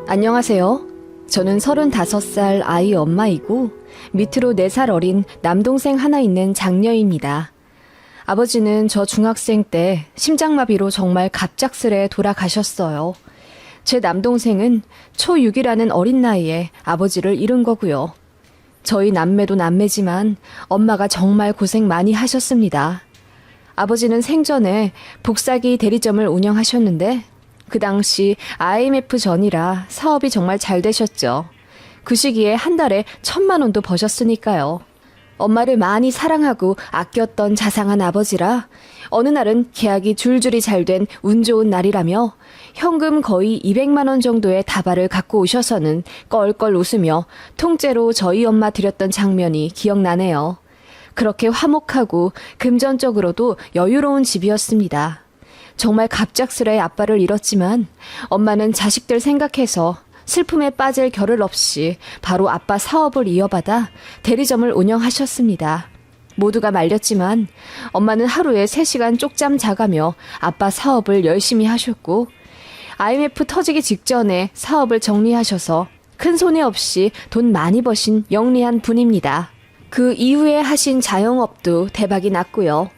안녕하세요. 저는 35살 아이 엄마이고 밑으로 4살 어린 남동생 하나 있는 장녀입니다. 아버지는 저 중학생 때 심장마비로 정말 갑작스레 돌아가셨어요. 제 남동생은 초6이라는 어린 나이에 아버지를 잃은 거고요. 저희 남매도 남매지만 엄마가 정말 고생 많이 하셨습니다. 아버지는 생전에 복사기 대리점을 운영하셨는데 그 당시 IMF 전이라 사업이 정말 잘 되셨죠. 그 시기에 한 달에 1,000만 원도 버셨으니까요. 엄마를 많이 사랑하고 아꼈던 자상한 아버지라 어느 날은 계약이 줄줄이 잘 된 운 좋은 날이라며 현금 거의 200만 원 정도의 다발을 갖고 오셔서는 껄껄 웃으며 통째로 저희 엄마 드렸던 장면이 기억나네요. 그렇게 화목하고 금전적으로도 여유로운 집이었습니다. 정말 갑작스레 아빠를 잃었지만 엄마는 자식들 생각해서 슬픔에 빠질 겨를 없이 바로 아빠 사업을 이어받아 대리점을 운영하셨습니다. 모두가 말렸지만 엄마는 하루에 3시간 쪽잠 자가며 아빠 사업을 열심히 하셨고 IMF 터지기 직전에 사업을 정리하셔서 큰 손해 없이 돈 많이 버신 영리한 분입니다. 그 이후에 하신 자영업도 대박이 났고요.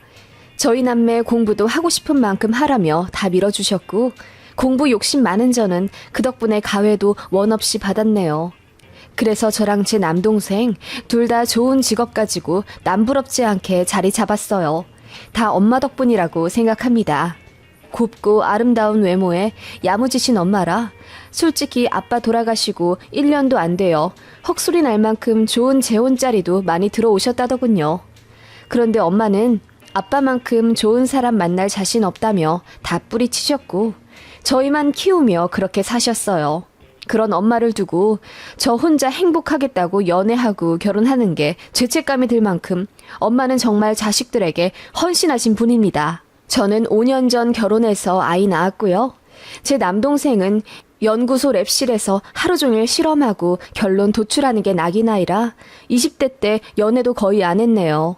저희 남매 공부도 하고 싶은 만큼 하라며 다 밀어주셨고 공부 욕심 많은 저는 그 덕분에 가회도 원 없이 받았네요. 그래서 저랑 제 남동생 둘 다 좋은 직업 가지고 남부럽지 않게 자리 잡았어요. 다 엄마 덕분이라고 생각합니다. 곱고 아름다운 외모에 야무지신 엄마라 솔직히 아빠 돌아가시고 1년도 안 돼요. 헉소리 날 만큼 좋은 재혼자리도 많이 들어오셨다더군요. 그런데 엄마는 아빠만큼 좋은 사람 만날 자신 없다며 다 뿌리치셨고 저희만 키우며 그렇게 사셨어요. 그런 엄마를 두고 저 혼자 행복하겠다고 연애하고 결혼하는 게 죄책감이 들 만큼 엄마는 정말 자식들에게 헌신하신 분입니다. 저는 5년 전 결혼해서 아이 낳았고요. 제 남동생은 연구소 랩실에서 하루 종일 실험하고 결론 도출하는 게 낙이나이라 20대 때 연애도 거의 안 했네요.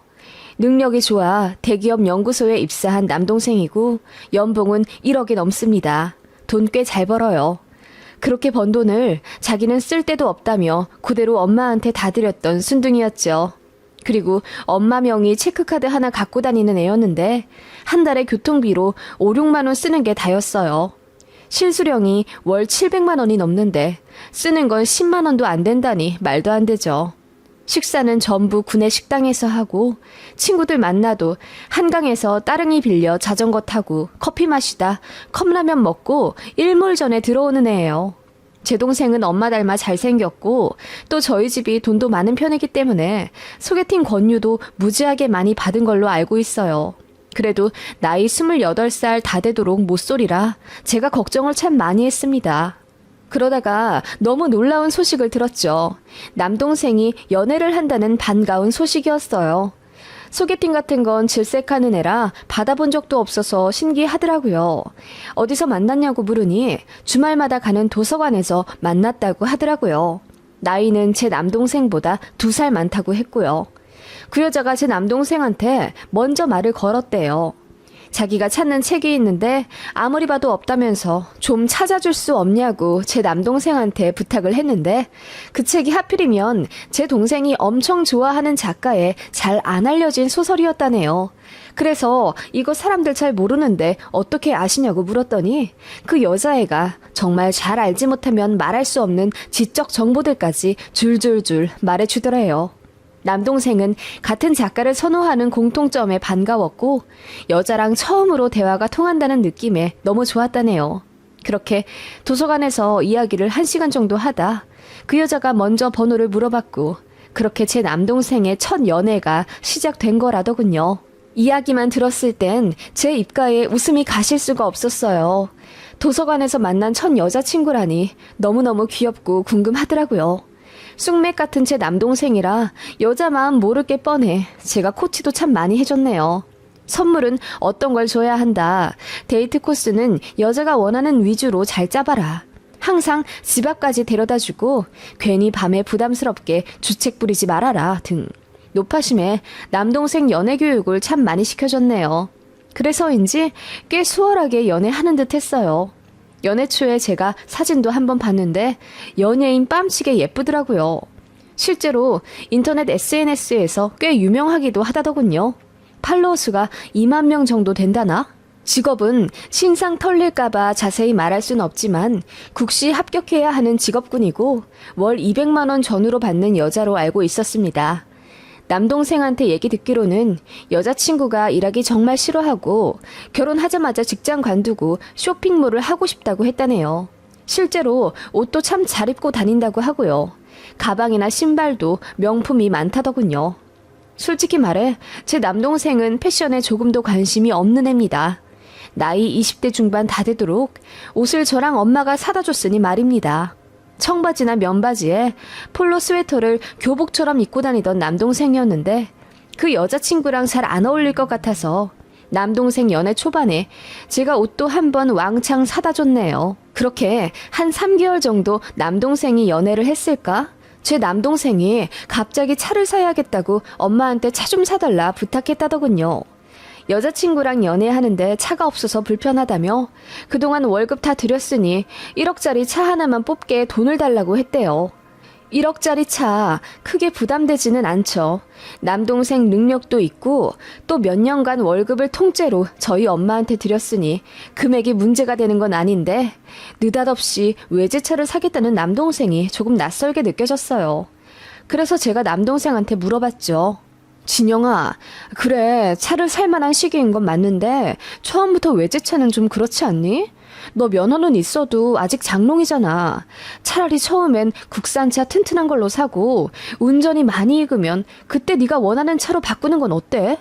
능력이 좋아 대기업 연구소에 입사한 남동생이고 연봉은 1억이 넘습니다. 돈 꽤 잘 벌어요. 그렇게 번 돈을 자기는 쓸 데도 없다며 그대로 엄마한테 다 드렸던 순둥이였죠. 그리고 엄마 명의 체크카드 하나 갖고 다니는 애였는데 한 달에 교통비로 5, 6만 원 쓰는 게 다였어요. 실수령이 월 700만 원이 넘는데 쓰는 건 10만 원도 안 된다니 말도 안 되죠. 식사는 전부 구내 식당에서 하고 친구들 만나도 한강에서 따릉이 빌려 자전거 타고 커피 마시다 컵라면 먹고 일몰 전에 들어오는 애예요. 제 동생은 엄마 닮아 잘생겼고 또 저희 집이 돈도 많은 편이기 때문에 소개팅 권유도 무지하게 많이 받은 걸로 알고 있어요. 그래도 나이 28살 다 되도록 못소리라 제가 걱정을 참 많이 했습니다. 그러다가 너무 놀라운 소식을 들었죠. 남동생이 연애를 한다는 반가운 소식이었어요. 소개팅 같은 건 질색하는 애라 받아본 적도 없어서 신기하더라고요. 어디서 만났냐고 물으니 주말마다 가는 도서관에서 만났다고 하더라고요. 나이는 제 남동생보다 2살 많다고 했고요. 그 여자가 제 남동생한테 먼저 말을 걸었대요. 자기가 찾는 책이 있는데 아무리 봐도 없다면서 좀 찾아줄 수 없냐고 제 남동생한테 부탁을 했는데 그 책이 하필이면 제 동생이 엄청 좋아하는 작가의 잘 안 알려진 소설이었다네요. 그래서 이거 사람들 잘 모르는데 어떻게 아시냐고 물었더니 그 여자애가 정말 잘 알지 못하면 말할 수 없는 지적 정보들까지 줄줄줄 말해주더래요. 남동생은 같은 작가를 선호하는 공통점에 반가웠고 여자랑 처음으로 대화가 통한다는 느낌에 너무 좋았다네요. 그렇게 도서관에서 이야기를 1시간 정도 하다 그 여자가 먼저 번호를 물어봤고 그렇게 제 남동생의 첫 연애가 시작된 거라더군요. 이야기만 들었을 땐 제 입가에 웃음이 가실 수가 없었어요. 도서관에서 만난 첫 여자친구라니 너무너무 귀엽고 궁금하더라고요. 쑥맥 같은 제 남동생이라 여자 마음 모를 게 뻔해 제가 코치도 참 많이 해줬네요. 선물은 어떤 걸 줘야 한다. 데이트 코스는 여자가 원하는 위주로 잘 짜봐라. 항상 집 앞까지 데려다주고 괜히 밤에 부담스럽게 주책 부리지 말아라 등 노파심에 남동생 연애 교육을 참 많이 시켜줬네요. 그래서인지 꽤 수월하게 연애하는 듯 했어요. 연애 초에 제가 사진도 한번 봤는데 연예인 뺨치게 예쁘더라고요. 실제로 인터넷 SNS에서 꽤 유명하기도 하다더군요. 팔로워 수가 2만 명 정도 된다나? 직업은 신상 털릴까봐 자세히 말할 순 없지만 국시 합격해야 하는 직업군이고 월 200만 원 전후로 받는 여자로 알고 있었습니다. 남동생한테 얘기 듣기로는 여자친구가 일하기 정말 싫어하고 결혼하자마자 직장 관두고 쇼핑몰을 하고 싶다고 했다네요. 실제로 옷도 참 잘 입고 다닌다고 하고요. 가방이나 신발도 명품이 많다더군요. 솔직히 말해 제 남동생은 패션에 조금도 관심이 없는 애입니다. 나이 20대 중반 다 되도록 옷을 저랑 엄마가 사다 줬으니 말입니다. 청바지나 면바지에 폴로 스웨터를 교복처럼 입고 다니던 남동생이었는데 그 여자친구랑 잘 안 어울릴 것 같아서 남동생 연애 초반에 제가 옷도 한번 왕창 사다 줬네요. 그렇게 한 3개월 정도 남동생이 연애를 했을까? 제 남동생이 갑자기 차를 사야겠다고 엄마한테 차 좀 사달라 부탁했다더군요. 여자친구랑 연애하는데 차가 없어서 불편하다며 그동안 월급 다 드렸으니 1억짜리 차 하나만 뽑게 돈을 달라고 했대요. 1억짜리 차 크게 부담되지는 않죠. 남동생 능력도 있고 또 몇 년간 월급을 통째로 저희 엄마한테 드렸으니 금액이 문제가 되는 건 아닌데 느닷없이 외제차를 사겠다는 남동생이 조금 낯설게 느껴졌어요. 그래서 제가 남동생한테 물어봤죠. 진영아, 그래 차를 살 만한 시기인 건 맞는데 처음부터 외제차는 좀 그렇지 않니? 너 면허는 있어도 아직 장롱이잖아. 차라리 처음엔 국산차 튼튼한 걸로 사고 운전이 많이 익으면 그때 네가 원하는 차로 바꾸는 건 어때?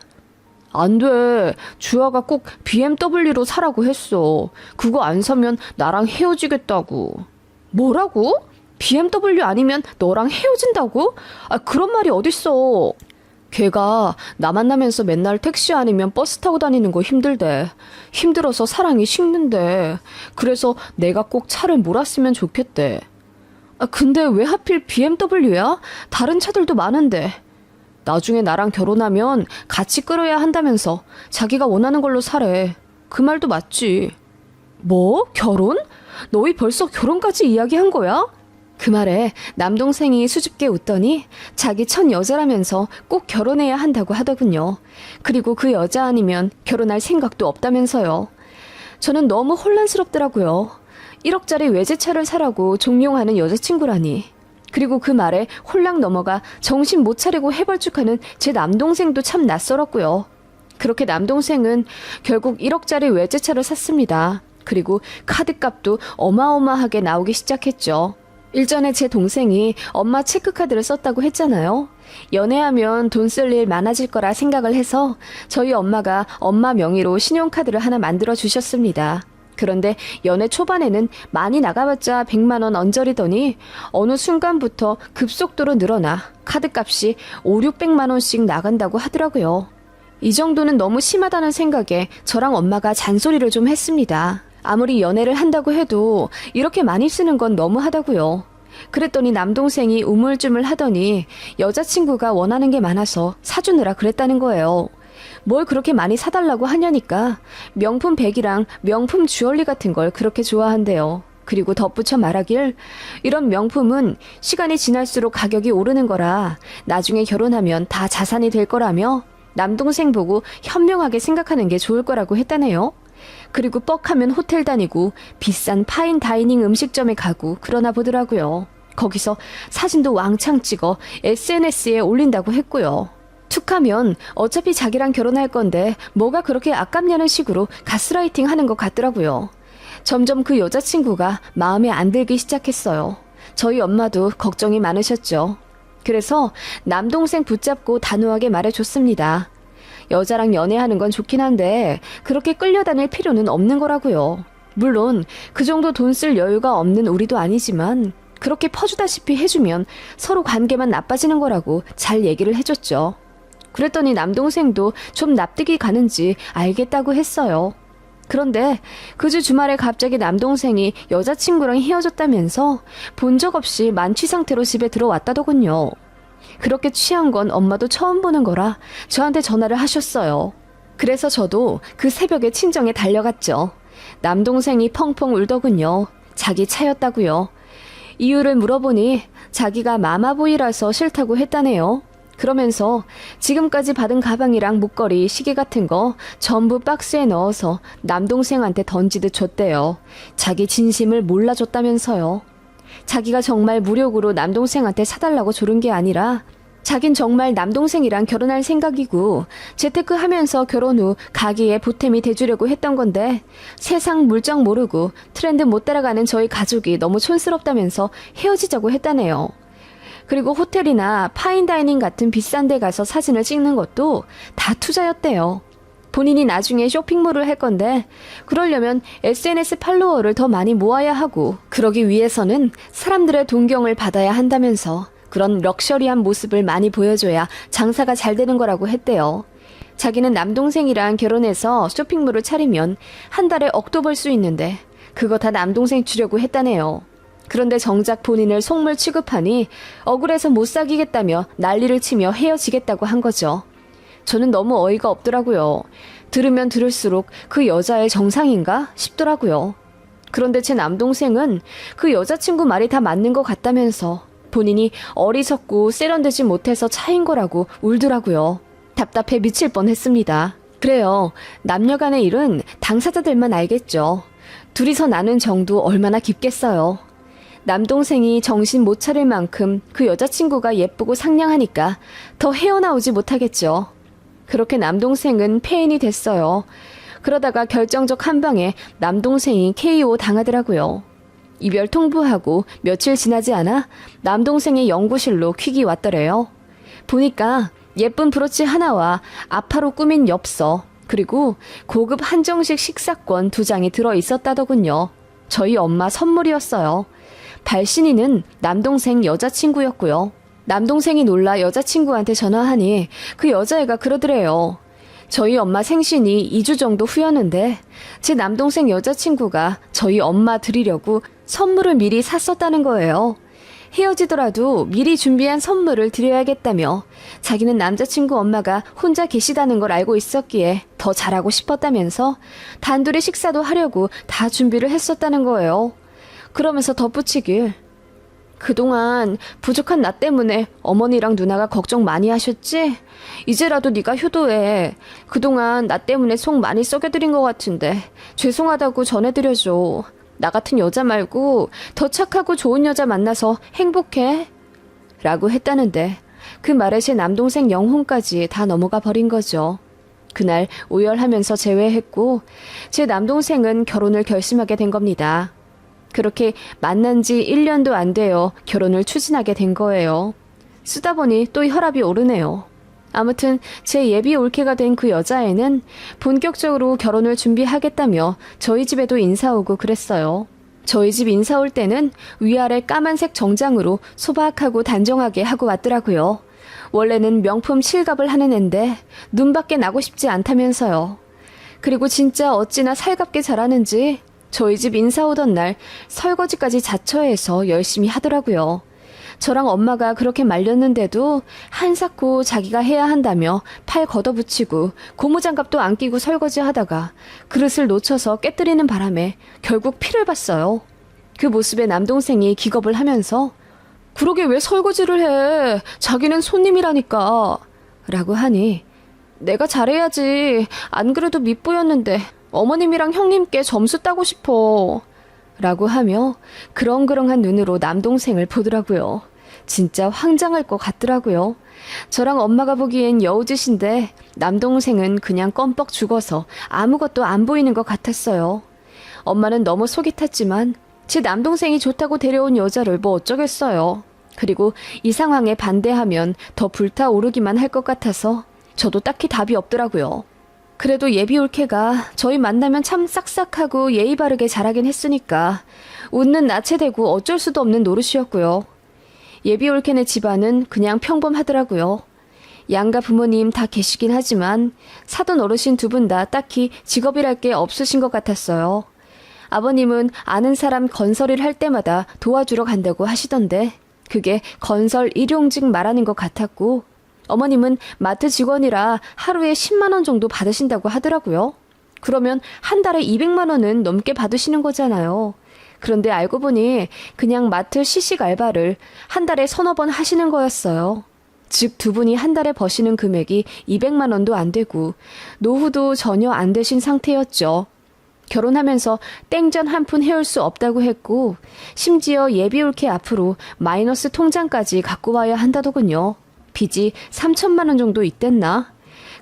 안 돼. 주아가 꼭 BMW로 사라고 했어. 그거 안 사면 나랑 헤어지겠다고. 뭐라고? BMW 아니면 너랑 헤어진다고? 그런 말이 어딨어. 걔가 나 만나면서 맨날 택시 아니면 버스 타고 다니는 거 힘들대. 힘들어서 사랑이 식는데. 그래서 내가 꼭 차를 몰았으면 좋겠대. 근데 왜 하필 BMW야? 다른 차들도 많은데. 나중에 나랑 결혼하면 같이 끌어야 한다면서 자기가 원하는 걸로 사래. 그 말도 맞지. 뭐? 결혼? 너희 벌써 결혼까지 이야기한 거야? 그 말에 남동생이 수줍게 웃더니 자기 첫 여자라면서 꼭 결혼해야 한다고 하더군요. 그리고 그 여자 아니면 결혼할 생각도 없다면서요. 저는 너무 혼란스럽더라고요. 1억짜리 외제차를 사라고 종용하는 여자친구라니. 그리고 그 말에 홀랑 넘어가 정신 못 차리고 해벌쭉하는 제 남동생도 참 낯설었고요. 그렇게 남동생은 결국 1억짜리 외제차를 샀습니다. 그리고 카드값도 어마어마하게 나오기 시작했죠. 일전에 제 동생이 엄마 체크카드를 썼다고 했잖아요. 연애하면 돈 쓸 일 많아질 거라 생각을 해서 저희 엄마가 엄마 명의로 신용카드를 하나 만들어 주셨습니다. 그런데 연애 초반에는 많이 나가봤자 100만 원 언저리더니 어느 순간부터 급속도로 늘어나 카드값이 5, 600만 원씩 나간다고 하더라고요. 이 정도는 너무 심하다는 생각에 저랑 엄마가 잔소리를 좀 했습니다. 아무리 연애를 한다고 해도 이렇게 많이 쓰는 건 너무하다고요. 그랬더니 남동생이 우물쭈물 하더니 여자친구가 원하는 게 많아서 사주느라 그랬다는 거예요. 뭘 그렇게 많이 사달라고 하냐니까 명품 백이랑 명품 주얼리 같은 걸 그렇게 좋아한대요. 그리고 덧붙여 말하길 이런 명품은 시간이 지날수록 가격이 오르는 거라 나중에 결혼하면 다 자산이 될 거라며 남동생 보고 현명하게 생각하는 게 좋을 거라고 했다네요. 그리고 뻑하면 호텔 다니고 비싼 파인 다이닝 음식점에 가고 그러나 보더라고요. 거기서 사진도 왕창 찍어 SNS에 올린다고 했고요. 툭하면 어차피 자기랑 결혼할 건데 뭐가 그렇게 아깝냐는 식으로 가스라이팅 하는 것 같더라고요. 점점 그 여자친구가 마음에 안 들기 시작했어요. 저희 엄마도 걱정이 많으셨죠. 그래서 남동생 붙잡고 단호하게 말해줬습니다. 여자랑 연애하는 건 좋긴 한데 그렇게 끌려다닐 필요는 없는 거라고요. 물론 그 정도 돈 쓸 여유가 없는 우리도 아니지만 그렇게 퍼주다시피 해주면 서로 관계만 나빠지는 거라고 잘 얘기를 해줬죠. 그랬더니 남동생도 좀 납득이 가는지 알겠다고 했어요. 그런데 그 주 주말에 갑자기 남동생이 여자친구랑 헤어졌다면서 본 적 없이 만취 상태로 집에 들어왔다더군요. 그렇게 취한 건 엄마도 처음 보는 거라 저한테 전화를 하셨어요. 그래서 저도 그 새벽에 친정에 달려갔죠. 남동생이 펑펑 울더군요. 자기 차였다고요. 이유를 물어보니 자기가 마마보이라서 싫다고 했다네요. 그러면서 지금까지 받은 가방이랑 목걸이, 시계 같은 거 전부 박스에 넣어서 남동생한테 던지듯 줬대요. 자기 진심을 몰라줬다면서요. 자기가 정말 무력으로 남동생한테 사달라고 조른 게 아니라 자긴 정말 남동생이랑 결혼할 생각이고 재테크하면서 결혼 후 가게에 보탬이 돼주려고 했던 건데 세상 물정 모르고 트렌드 못 따라가는 저희 가족이 너무 촌스럽다면서 헤어지자고 했다네요. 그리고 호텔이나 파인다이닝 같은 비싼 데 가서 사진을 찍는 것도 다 투자였대요. 본인이 나중에 쇼핑몰을 할 건데 그러려면 SNS 팔로워를 더 많이 모아야 하고 그러기 위해서는 사람들의 동경을 받아야 한다면서 그런 럭셔리한 모습을 많이 보여줘야 장사가 잘 되는 거라고 했대요. 자기는 남동생이랑 결혼해서 쇼핑몰을 차리면 한 달에 억도 벌 수 있는데 그거 다 남동생 주려고 했다네요. 그런데 정작 본인을 속물 취급하니 억울해서 못 사귀겠다며 난리를 치며 헤어지겠다고 한 거죠. 저는 너무 어이가 없더라고요. 들으면 들을수록 그 여자의 정상인가 싶더라고요. 그런데 제 남동생은 그 여자친구 말이 다 맞는 것 같다면서 본인이 어리석고 세련되지 못해서 차인 거라고 울더라고요. 답답해 미칠 뻔했습니다. 그래요. 남녀 간의 일은 당사자들만 알겠죠. 둘이서 나눈 정도 얼마나 깊겠어요. 남동생이 정신 못 차릴 만큼 그 여자친구가 예쁘고 상냥하니까 더 헤어나오지 못하겠죠. 그렇게 남동생은 폐인이 됐어요. 그러다가 결정적 한 방에 남동생이 KO 당하더라고요. 이별 통보하고 며칠 지나지 않아 남동생의 연구실로 퀵이 왔더래요. 보니까 예쁜 브로치 하나와 아파로 꾸민 엽서 그리고 고급 한정식 식사권 2장이 들어있었다더군요. 저희 엄마 선물이었어요. 발신인은 남동생 여자친구였고요. 남동생이 놀라 여자친구한테 전화하니 그 여자애가 그러더래요. 저희 엄마 생신이 2주 정도 후였는데 제 남동생 여자친구가 저희 엄마 드리려고 선물을 미리 샀었다는 거예요. 헤어지더라도 미리 준비한 선물을 드려야겠다며 자기는 남자친구 엄마가 혼자 계시다는 걸 알고 있었기에 더 잘하고 싶었다면서 단둘이 식사도 하려고 다 준비를 했었다는 거예요. 그러면서 덧붙이길 그동안 부족한 나 때문에 어머니랑 누나가 걱정 많이 하셨지? 이제라도 네가 효도해. 그동안 나 때문에 속 많이 썩여드린 것 같은데 죄송하다고 전해드려줘. 나 같은 여자 말고 더 착하고 좋은 여자 만나서 행복해. 라고 했다는데 그 말에 제 남동생 영혼까지 다 넘어가 버린 거죠. 그날 오열하면서 재회했고 제 남동생은 결혼을 결심하게 된 겁니다. 그렇게 만난 지 1년도 안 되어 결혼을 추진하게 된 거예요. 쓰다 보니 또 혈압이 오르네요. 아무튼 제 예비 올케가 된 그 여자애는 본격적으로 결혼을 준비하겠다며 저희 집에도 인사 오고 그랬어요. 저희 집 인사 올 때는 위아래 까만색 정장으로 소박하고 단정하게 하고 왔더라고요. 원래는 명품 실갑을 하는 앤데 눈밖에 나고 싶지 않다면서요. 그리고 진짜 어찌나 살갑게 잘하는지 저희 집 인사 오던 날 설거지까지 자처해서 열심히 하더라고요. 저랑 엄마가 그렇게 말렸는데도 한사코 자기가 해야 한다며 팔 걷어붙이고 고무장갑도 안 끼고 설거지하다가 그릇을 놓쳐서 깨뜨리는 바람에 결국 피를 봤어요. 그 모습에 남동생이 기겁을 하면서 그러게 왜 설거지를 해? 자기는 손님이라니까. 라고 하니 내가 잘해야지. 안 그래도 밉보였는데 어머님이랑 형님께 점수 따고 싶어. 라고 하며 그렁그렁한 눈으로 남동생을 보더라고요. 진짜 황장할 것 같더라고요. 저랑 엄마가 보기엔 여우짓인데 남동생은 그냥 껌뻑 죽어서 아무것도 안 보이는 것 같았어요. 엄마는 너무 속이 탔지만 제 남동생이 좋다고 데려온 여자를 뭐 어쩌겠어요. 그리고 이 상황에 반대하면 더 불타오르기만 할 것 같아서 저도 딱히 답이 없더라고요. 그래도 예비 올케가 저희 만나면 참 싹싹하고 예의 바르게 잘하긴 했으니까 웃는 나체되고 어쩔 수도 없는 노릇이었고요. 예비 올케네 집안은 그냥 평범하더라고요. 양가 부모님 다 계시긴 하지만 사돈 어르신 2분 다 딱히 직업이랄 게 없으신 것 같았어요. 아버님은 아는 사람 건설일 할 때마다 도와주러 간다고 하시던데 그게 건설 일용직 말하는 것 같았고 어머님은 마트 직원이라 하루에 10만 원 정도 받으신다고 하더라고요. 그러면 한 달에 200만 원은 넘게 받으시는 거잖아요. 그런데 알고 보니 그냥 마트 시식 알바를 한 달에 서너 번 하시는 거였어요. 즉 두 분이 한 달에 버시는 금액이 200만 원도 안 되고 노후도 전혀 안 되신 상태였죠. 결혼하면서 땡전 한 푼 해올 수 없다고 했고 심지어 예비올케 앞으로 마이너스 통장까지 갖고 와야 한다더군요. 빚이 3천만 원 정도 있댔나?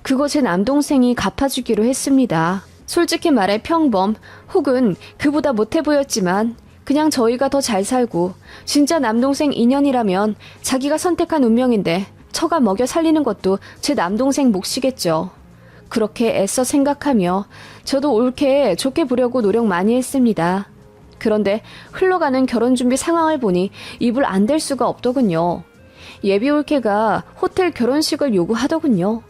그거 제 남동생이 갚아주기로 했습니다. 솔직히 말해 평범 혹은 그보다 못해 보였지만 그냥 저희가 더 잘 살고 진짜 남동생 인연이라면 자기가 선택한 운명인데 처가 먹여 살리는 것도 제 남동생 몫이겠죠. 그렇게 애써 생각하며 저도 옳게 좋게 보려고 노력 많이 했습니다. 그런데 흘러가는 결혼준비 상황을 보니 입을 안 댈 수가 없더군요. 예비올케가 호텔 결혼식을 요구하더군요.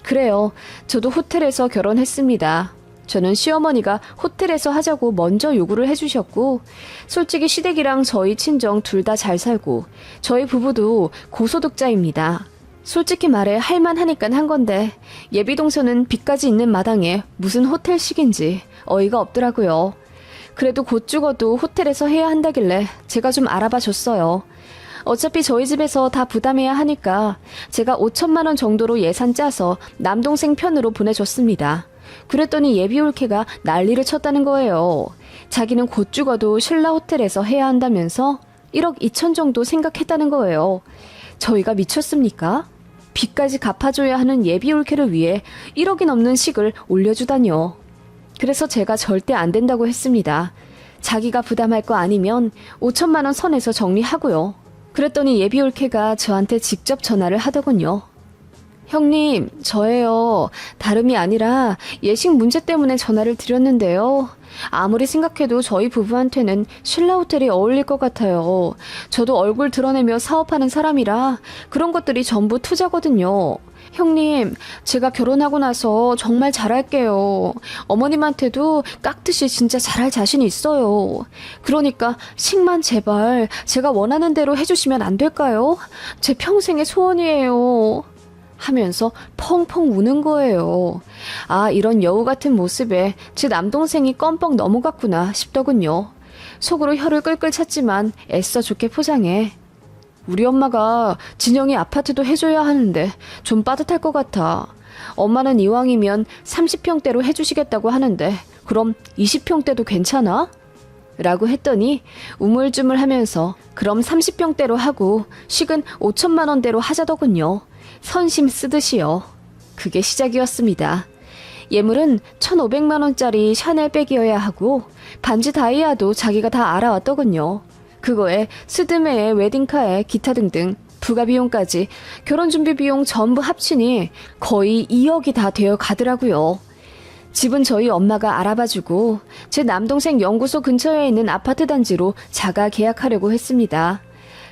그래요. 저도 호텔에서 결혼했습니다. 저는 시어머니가 호텔에서 하자고 먼저 요구를 해주셨고 솔직히 시댁이랑 저희 친정 둘 다 잘 살고 저희 부부도 고소득자입니다. 솔직히 말해 할만하니까 한 건데 예비동서는 빚까지 있는 마당에 무슨 호텔식인지 어이가 없더라고요. 그래도 곧 죽어도 호텔에서 해야 한다길래 제가 좀 알아봐 줬어요. 어차피 저희 집에서 다 부담해야 하니까 제가 5천만 원 정도로 예산 짜서 남동생 편으로 보내줬습니다. 그랬더니 예비올케가 난리를 쳤다는 거예요. 자기는 곧 죽어도 신라 호텔에서 해야 한다면서 1억 2천 정도 생각했다는 거예요. 저희가 미쳤습니까? 빚까지 갚아줘야 하는 예비올케를 위해 1억이 넘는 식을 올려주다뇨. 그래서 제가 절대 안 된다고 했습니다. 자기가 부담할 거 아니면 5천만 원 선에서 정리하고요. 그랬더니 예비올케가 저한테 직접 전화를 하더군요. 형님, 저예요. 다름이 아니라 예식 문제 때문에 전화를 드렸는데요. 아무리 생각해도 저희 부부한테는 신라 호텔이 어울릴 것 같아요. 저도 얼굴 드러내며 사업하는 사람이라 그런 것들이 전부 투자거든요. 형님, 제가 결혼하고 나서 정말 잘할게요. 어머님한테도 깍듯이 진짜 잘할 자신이 있어요. 그러니까 식만 제발 제가 원하는 대로 해주시면 안 될까요? 제 평생의 소원이에요. 하면서 펑펑 우는 거예요. 아, 이런 여우 같은 모습에 제 남동생이 껌뻑 넘어갔구나 싶더군요. 속으로 혀를 끌끌 찼지만 애써 좋게 포장해. 우리 엄마가 진영이 아파트도 해줘야 하는데 좀 빠듯할 것 같아. 엄마는 이왕이면 30평대로 해주시겠다고 하는데 그럼 20평대도 괜찮아? 라고 했더니 우물쭈물 하면서 그럼 30평대로 하고 식은 5천만 원대로 하자더군요. 선심 쓰듯이요. 그게 시작이었습니다. 예물은 1,500만 원짜리 샤넬 백이어야 하고 반지 다이아도 자기가 다 알아왔더군요. 그거에 스드메에 웨딩카에 기타 등등 부가 비용까지 결혼 준비 비용 전부 합치니 거의 2억이 다 되어 가더라고요. 집은 저희 엄마가 알아봐주고 제 남동생 연구소 근처에 있는 아파트 단지로 자가 계약하려고 했습니다.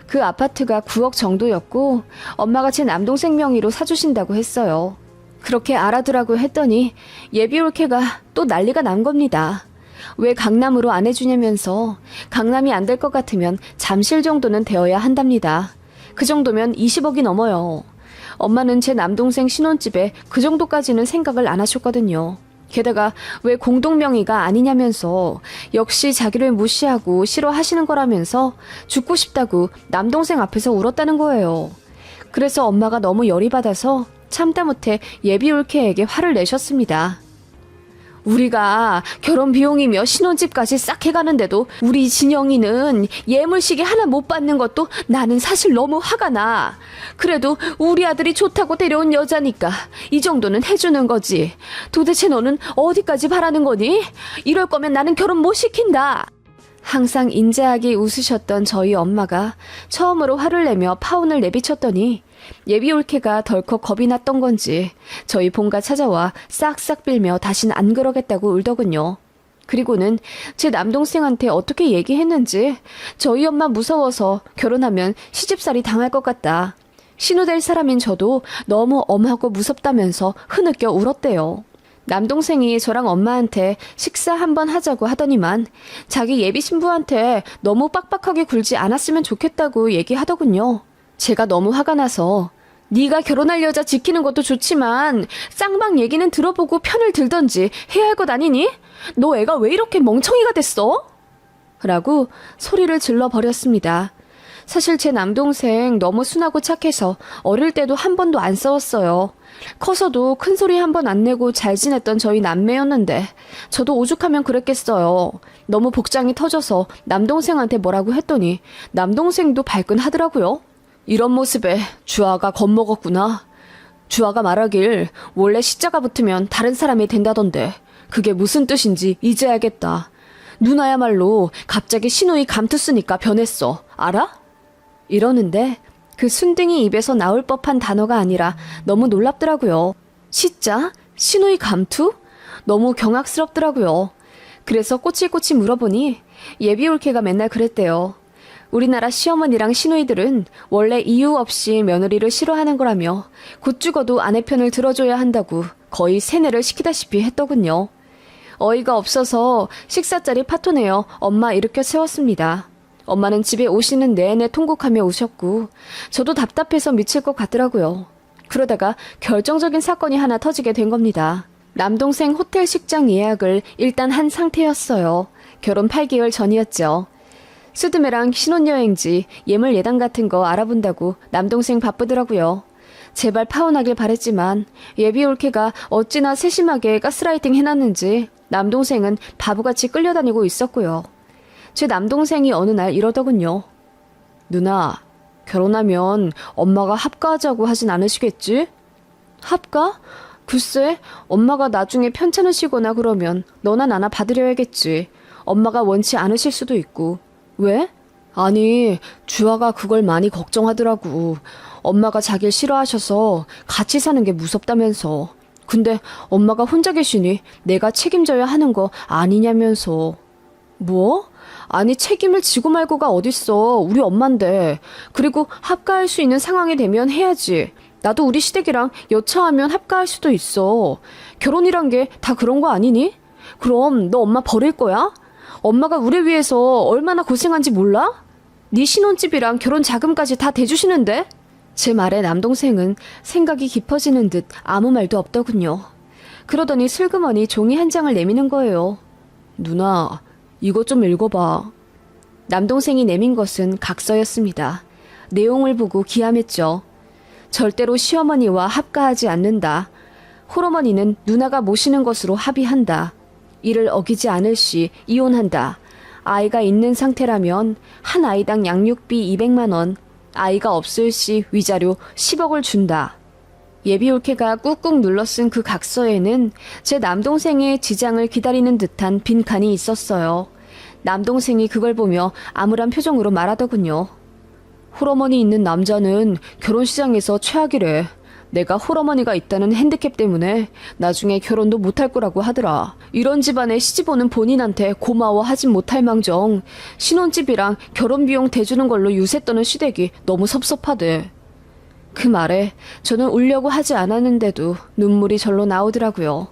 그 아파트가 9억 정도였고 엄마가 제 남동생 명의로 사주신다고 했어요. 그렇게 알아두라고 했더니 예비올케가 또 난리가 난 겁니다. 왜 강남으로 안 해주냐면서 강남이 안 될 것 같으면 잠실 정도는 되어야 한답니다. 그 정도면 20억이 넘어요. 엄마는 제 남동생 신혼집에 그 정도까지는 생각을 안 하셨거든요. 게다가 왜 공동명의가 아니냐면서 역시 자기를 무시하고 싫어하시는 거라면서 죽고 싶다고 남동생 앞에서 울었다는 거예요. 그래서 엄마가 너무 열이 받아서 참다 못해 예비올케에게 화를 내셨습니다. 우리가 결혼 비용이며 신혼집까지 싹 해가는데도 우리 진영이는 예물시계 하나 못 받는 것도 나는 사실 너무 화가 나. 그래도 우리 아들이 좋다고 데려온 여자니까 이 정도는 해주는 거지. 도대체 너는 어디까지 바라는 거니? 이럴 거면 나는 결혼 못 시킨다. 항상 인자하게 웃으셨던 저희 엄마가 처음으로 화를 내며 파혼을 내비쳤더니 예비올케가 덜컥 겁이 났던 건지 저희 본가 찾아와 싹싹 빌며 다신 안 그러겠다고 울더군요. 그리고는 제 남동생한테 어떻게 얘기했는지 저희 엄마 무서워서 결혼하면 시집살이 당할 것 같다. 신우될 사람인 저도 너무 엄하고 무섭다면서 흐느껴 울었대요. 남동생이 저랑 엄마한테 식사 한번 하자고 하더니만 자기 예비 신부한테 너무 빡빡하게 굴지 않았으면 좋겠다고 얘기하더군요. 제가 너무 화가 나서 네가 결혼할 여자 지키는 것도 좋지만 쌍방 얘기는 들어보고 편을 들던지 해야 할 것 아니니? 너 애가 왜 이렇게 멍청이가 됐어? 라고 소리를 질러버렸습니다. 사실 제 남동생 너무 순하고 착해서 어릴 때도 한 번도 안 싸웠어요. 커서도 큰 소리 한 번 안 내고 잘 지냈던 저희 남매였는데 저도 오죽하면 그랬겠어요. 너무 복장이 터져서 남동생한테 뭐라고 했더니 남동생도 발끈하더라고요. 이런 모습에 주아가 겁먹었구나. 주아가 말하길 원래 시자가 붙으면 다른 사람이 된다던데 그게 무슨 뜻인지 이제 알겠다. 누나야말로 갑자기 시누이 감투 쓰니까 변했어. 알아? 이러는데 그 순둥이 입에서 나올 법한 단어가 아니라 너무 놀랍더라고요. 시자? 시누이 감투? 너무 경악스럽더라고요. 그래서 꼬치꼬치 물어보니 예비올케가 맨날 그랬대요. 우리나라 시어머니랑 시누이들은 원래 이유 없이 며느리를 싫어하는 거라며 곧 죽어도 아내 편을 들어줘야 한다고 거의 세뇌를 시키다시피 했더군요. 어이가 없어서 식사 자리 파토내어 엄마 일으켜 세웠습니다. 엄마는 집에 오시는 내내 통곡하며 우셨고 저도 답답해서 미칠 것 같더라고요. 그러다가 결정적인 사건이 하나 터지게 된 겁니다. 남동생 호텔 식장 예약을 일단 한 상태였어요. 결혼 8개월 전이었죠. 스드메랑 신혼여행지, 예물 예당 같은 거 알아본다고 남동생 바쁘더라고요. 제발 파혼하길 바랬지만 예비올케가 어찌나 세심하게 가스라이팅 해놨는지 남동생은 바보같이 끌려다니고 있었고요. 제 남동생이 어느 날 이러더군요. 누나, 결혼하면 엄마가 합가하자고 하진 않으시겠지? 합가? 글쎄, 엄마가 나중에 편찮으시거나 그러면 너나 나나 받으려야겠지. 엄마가 원치 않으실 수도 있고. 왜? 아니, 주아가 그걸 많이 걱정하더라고. 엄마가 자길 싫어하셔서 같이 사는 게 무섭다면서. 근데 엄마가 혼자 계시니 내가 책임져야 하는 거 아니냐면서. 뭐? 아니 책임을 지고 말고가 어딨어. 우리 엄만데. 그리고 합가할 수 있는 상황이 되면 해야지. 나도 우리 시댁이랑 여차하면 합가할 수도 있어. 결혼이란 게 다 그런 거 아니니? 그럼 너 엄마 버릴 거야? 엄마가 우리 위해서 얼마나 고생한지 몰라? 네 신혼집이랑 결혼 자금까지 다 대주시는데? 제 말에 남동생은 생각이 깊어지는 듯 아무 말도 없더군요. 그러더니 슬그머니 종이 한 장을 내미는 거예요. 누나, 이거 좀 읽어봐. 남동생이 내민 것은 각서였습니다. 내용을 보고 기함했죠. 절대로 시어머니와 합가하지 않는다. 홀어머니는 누나가 모시는 것으로 합의한다. 이를 어기지 않을 시 이혼한다. 아이가 있는 상태라면 한 아이당 양육비 200만 원, 아이가 없을 시 위자료 10억을 준다. 예비올케가 꾹꾹 눌러 쓴 그 각서에는 제 남동생의 지장을 기다리는 듯한 빈칸이 있었어요. 남동생이 그걸 보며 암울한 표정으로 말하더군요. 홀어머니 있는 남자는 결혼시장에서 최악이래. 내가 홀어머니가 있다는 핸디캡 때문에 나중에 결혼도 못할 거라고 하더라. 이런 집안에 시집오는 본인한테 고마워하진 못할 망정 신혼집이랑 결혼비용 대주는 걸로 유세 떠는 시댁이 너무 섭섭하대. 그 말에 저는 울려고 하지 않았는데도 눈물이 절로 나오더라고요.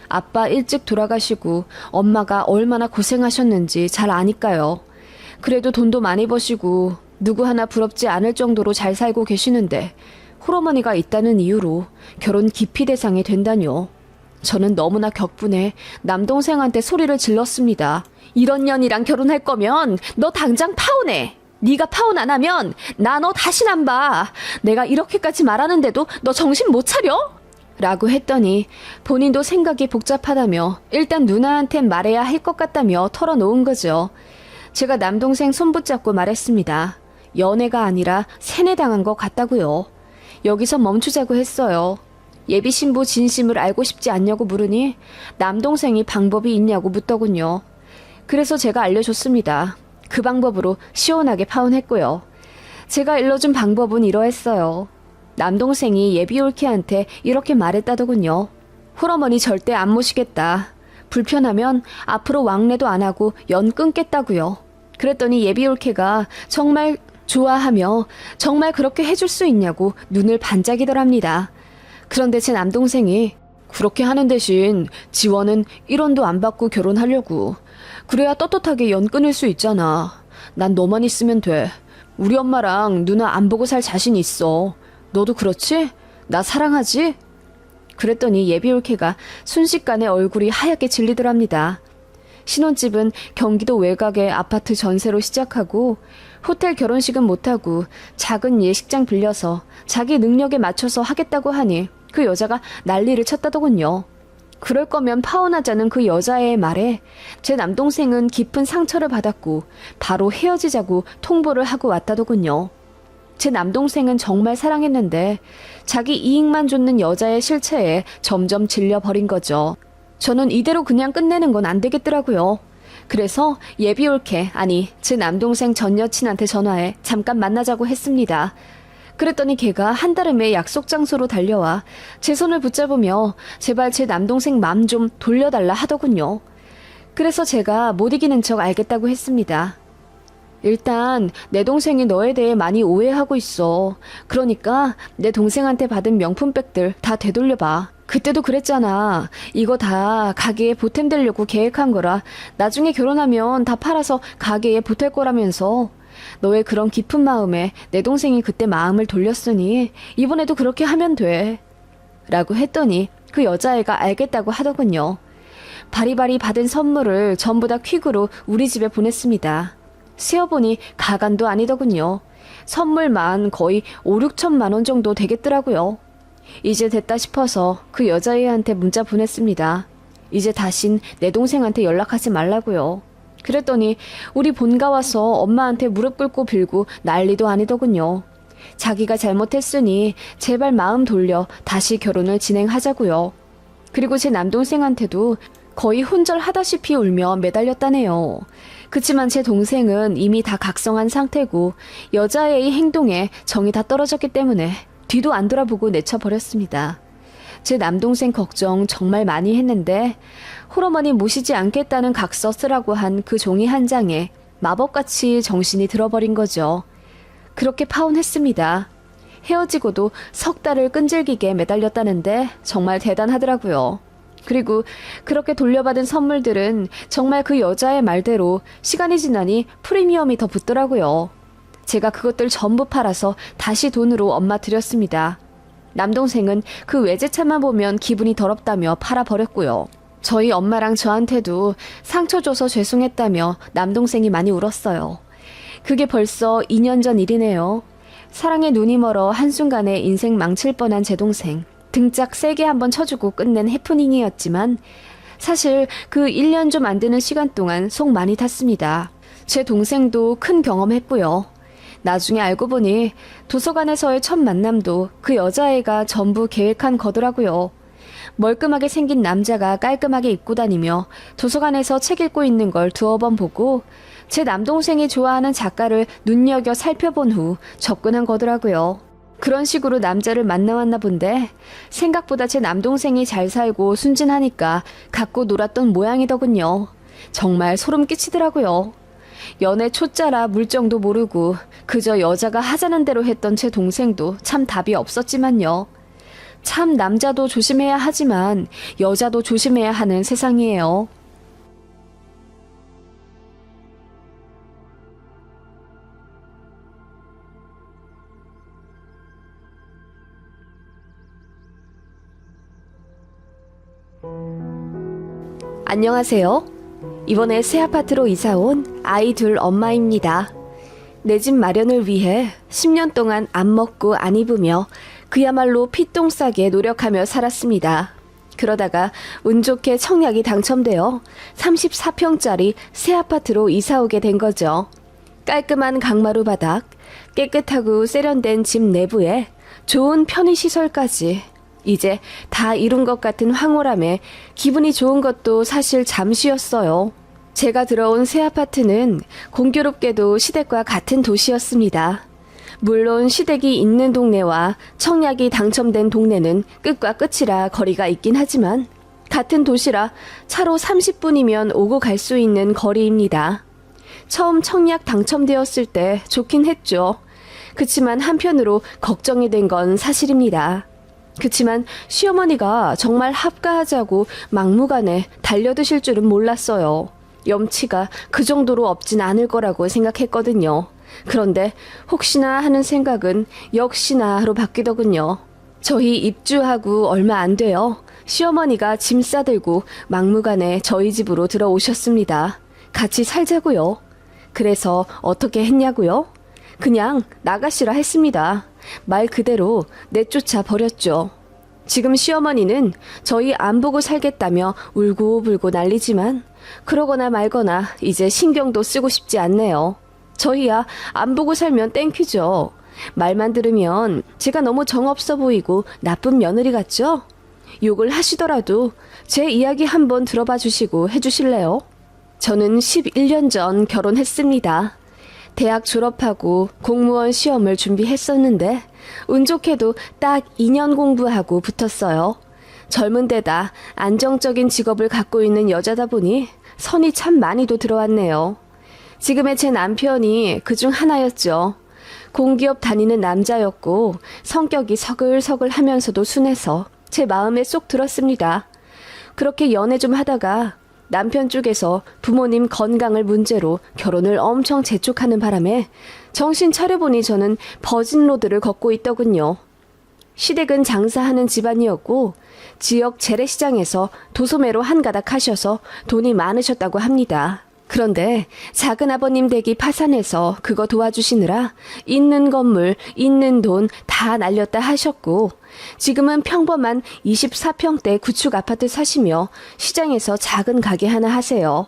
아빠 일찍 돌아가시고 엄마가 얼마나 고생하셨는지 잘 아니까요. 그래도 돈도 많이 버시고 누구 하나 부럽지 않을 정도로 잘 살고 계시는데 홀어머니가 있다는 이유로 결혼 기피 대상이 된다뇨. 저는 너무나 격분해 남동생한테 소리를 질렀습니다. 이런 년이랑 결혼할 거면 너 당장 파혼해. 네가 파혼 안 하면 나 너 다신 안 봐. 내가 이렇게까지 말하는데도 너 정신 못 차려? 라고 했더니 본인도 생각이 복잡하다며 일단 누나한텐 말해야 할 것 같다며 털어놓은 거죠. 제가 남동생 손 붙잡고 말했습니다. 연애가 아니라 세뇌당한 것 같다고요. 여기서 멈추자고 했어요. 예비신부 진심을 알고 싶지 않냐고 물으니 남동생이 방법이 있냐고 묻더군요. 그래서 제가 알려줬습니다. 그 방법으로 시원하게 파혼했고요. 제가 일러준 방법은 이러했어요. 남동생이 예비올케한테 이렇게 말했다더군요. 홀어머니 절대 안 모시겠다. 불편하면 앞으로 왕래도 안 하고 연 끊겠다고요. 그랬더니 예비올케가 정말 좋아하며 정말 그렇게 해줄 수 있냐고 눈을 반짝이더랍니다. 그런데 제 남동생이 그렇게 하는 대신 지원은 1원도 안 받고 결혼하려고. 그래야 떳떳하게 연 끊을 수 있잖아. 난 너만 있으면 돼. 우리 엄마랑 누나 안 보고 살 자신 있어. 너도 그렇지? 나 사랑하지? 그랬더니 예비올케가 순식간에 얼굴이 하얗게 질리더랍니다. 신혼집은 경기도 외곽의 아파트 전세로 시작하고 호텔 결혼식은 못하고 작은 예식장 빌려서 자기 능력에 맞춰서 하겠다고 하니 그 여자가 난리를 쳤다더군요. 그럴 거면 파혼하자는 그 여자의 말에 제 남동생은 깊은 상처를 받았고 바로 헤어지자고 통보를 하고 왔다더군요. 제 남동생은 정말 사랑했는데 자기 이익만 좇는 여자의 실체에 점점 질려버린 거죠. 저는 이대로 그냥 끝내는 건 안 되겠더라고요. 그래서 예비올케, 아니 제 남동생 전 여친한테 전화해 잠깐 만나자고 했습니다. 그랬더니 걔가 한달음에 약속 장소로 달려와 제 손을 붙잡으며 제발 제 남동생 맘 좀 돌려달라 하더군요. 그래서 제가 못 이기는 척 알겠다고 했습니다. 일단 내 동생이 너에 대해 많이 오해하고 있어. 그러니까 내 동생한테 받은 명품백들 다 되돌려봐. 그때도 그랬잖아. 이거 다 가게에 보탬되려고 계획한 거라 나중에 결혼하면 다 팔아서 가게에 보탤 거라면서. 너의 그런 깊은 마음에 내 동생이 그때 마음을 돌렸으니 이번에도 그렇게 하면 돼. 라고 했더니 그 여자애가 알겠다고 하더군요. 바리바리 받은 선물을 전부 다 퀵으로 우리 집에 보냈습니다. 세어보니 가관도 아니더군요. 선물만 거의 5, 6천만 원 정도 되겠더라고요. 이제 됐다 싶어서 그 여자애한테 문자 보냈습니다. 이제 다신 내 동생한테 연락하지 말라고요. 그랬더니 우리 본가 와서 엄마한테 무릎 꿇고 빌고 난리도 아니더군요. 자기가 잘못했으니 제발 마음 돌려 다시 결혼을 진행하자고요. 그리고 제 남동생한테도 거의 혼절하다시피 울며 매달렸다네요. 그치만 제 동생은 이미 다 각성한 상태고 여자애의 행동에 정이 다 떨어졌기 때문에 뒤도 안 돌아보고 내쳐버렸습니다. 제 남동생 걱정 정말 많이 했는데 홀어머니 모시지 않겠다는 각서 쓰라고 한 그 종이 한 장에 마법같이 정신이 들어버린 거죠. 그렇게 파혼했습니다. 헤어지고도 석 달을 끈질기게 매달렸다는데 정말 대단하더라고요. 그리고 그렇게 돌려받은 선물들은 정말 그 여자의 말대로 시간이 지나니 프리미엄이 더 붙더라고요. 제가 그것들 전부 팔아서 다시 돈으로 엄마 드렸습니다. 남동생은 그 외제차만 보면 기분이 더럽다며 팔아버렸고요. 저희 엄마랑 저한테도 상처 줘서 죄송했다며 남동생이 많이 울었어요. 그게 벌써 2년 전 일이네요. 사랑에 눈이 멀어 한순간에 인생 망칠 뻔한 제 동생. 등짝 세게 한번 쳐주고 끝낸 해프닝이었지만 사실 그 1년 좀 안 되는 시간 동안 속 많이 탔습니다. 제 동생도 큰 경험했고요. 나중에 알고 보니 도서관에서의 첫 만남도 그 여자애가 전부 계획한 거더라고요. 멀끔하게 생긴 남자가 깔끔하게 입고 다니며 도서관에서 책 읽고 있는 걸 두어 번 보고 제 남동생이 좋아하는 작가를 눈여겨 살펴본 후 접근한 거더라고요. 그런 식으로 남자를 만나왔나 본데 생각보다 제 남동생이 잘 살고 순진하니까 갖고 놀았던 모양이더군요. 정말 소름 끼치더라고요. 연애 초짜라 물정도 모르고 그저 여자가 하자는 대로 했던 제 동생도 참 답이 없었지만요. 참 남자도 조심해야 하지만 여자도 조심해야 하는 세상이에요. 안녕하세요. 이번에 새 아파트로 이사온 아이 둘 엄마입니다. 내 집 마련을 위해 10년 동안 안 먹고 안 입으며 그야말로 피똥 싸게 노력하며 살았습니다. 그러다가 운 좋게 청약이 당첨되어 34평짜리 새 아파트로 이사 오게 된 거죠. 깔끔한 강마루 바닥, 깨끗하고 세련된 집 내부에 좋은 편의시설까지 이제 다 이룬 것 같은 황홀함에 기분이 좋은 것도 사실 잠시였어요. 제가 들어온 새 아파트는 공교롭게도 시댁과 같은 도시였습니다. 물론 시댁이 있는 동네와 청약이 당첨된 동네는 끝과 끝이라 거리가 있긴 하지만 같은 도시라 차로 30분이면 오고 갈 수 있는 거리입니다. 처음 청약 당첨되었을 때 좋긴 했죠. 그치만 한편으로 걱정이 된 건 사실입니다. 그치만 시어머니가 정말 합가하자고 막무가내 달려드실 줄은 몰랐어요. 염치가 그 정도로 없진 않을 거라고 생각했거든요. 그런데 혹시나 하는 생각은 역시나로 바뀌더군요. 저희 입주하고 얼마 안 돼요. 시어머니가 짐 싸들고 막무가내 저희 집으로 들어오셨습니다. 같이 살자고요. 그래서 어떻게 했냐고요? 그냥 나가시라 했습니다. 말 그대로 내쫓아 버렸죠. 지금 시어머니는 저희 안 보고 살겠다며 울고불고 난리지만 그러거나 말거나 이제 신경도 쓰고 싶지 않네요. 저희야 안 보고 살면 땡큐죠. 말만 들으면 제가 너무 정없어 보이고 나쁜 며느리 같죠? 욕을 하시더라도 제 이야기 한번 들어봐 주시고 해주실래요? 저는 11년 전 결혼했습니다. 대학 졸업하고 공무원 시험을 준비했었는데 운 좋게도 딱 2년 공부하고 붙었어요. 젊은 데다 안정적인 직업을 갖고 있는 여자다 보니 선이 참 많이도 들어왔네요. 지금의 제 남편이 그중 하나였죠. 공기업 다니는 남자였고 성격이 서글서글 하면서도 순해서 제 마음에 쏙 들었습니다. 그렇게 연애 좀 하다가 남편 쪽에서 부모님 건강을 문제로 결혼을 엄청 재촉하는 바람에 정신 차려보니 저는 버진로드를 걷고 있더군요. 시댁은 장사하는 집안이었고 지역 재래시장에서 도소매로 한가닥 하셔서 돈이 많으셨다고 합니다. 그런데 작은 아버님 댁이 파산해서 그거 도와주시느라 있는 건물, 있는 돈 다 날렸다 하셨고 지금은 평범한 24평대 구축 아파트 사시며 시장에서 작은 가게 하나 하세요.